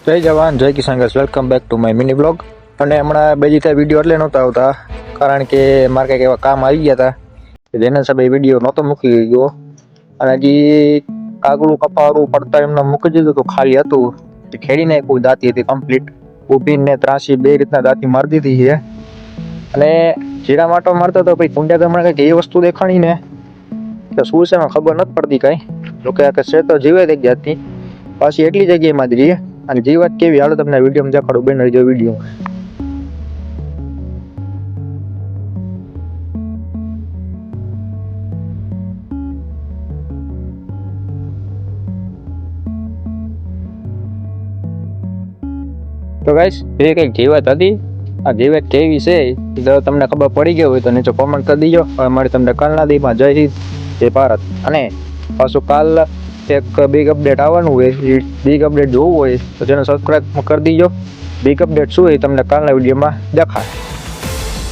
જય જવાન જય કિસાન guys, welcome back to my mini blog. અને હમણાં બીજી વિડીયો એટલે નહોતા આવતા કારણ કે મારે કંઈક એવા કામ આવી ગયા હતા જેના હિસાબે વિડીયો નહોતો મૂકી ગયો. અને હજી કાગળું કપાળું પડતા એમને મૂકી દીધું તો ખાલી હતું ખેડીને કોઈ દાંતી હતી કમ્પ્લીટ ઊભી ને ત્રાસી બે રીતના દાંતી મારી દીધી છે. અને જીરા માટો મારતો તો ભાઈ કુંડિયા ગામમાં કંઈક એ વસ્તુ દેખાણી ને કે શું છે એમાં ખબર નથી પડતી કાંઈ. જોકે આ છે તો જીવે એક જાતની પાછી એટલી જગ્યાએમાં જ રહીએ. અને જીવત કેવી હાલો તમને વિડીયોમાં દેખાડું બેન જો વિડીયો. તો ગાઈસ એ કંઈક જીવત હતી. આ જીવત કેવી છે એ તમને ખબર પડી ગઈ હોય તો નીચે કોમેન્ટ કરી દીજો. હવે મારે તમને કાલના દીમાં જય હિન્દ જય ભારત. અને પાછું કાલ એક બિગ અપડેટ આવવાનું હોય. બિગ અપડેટ જોવું હોય તો ચેનલ સબસ્ક્રાઈબ કરી દીજો. બિગ અપડેટ શું હોય તમને કાલના વિડીયોમાં દેખાય.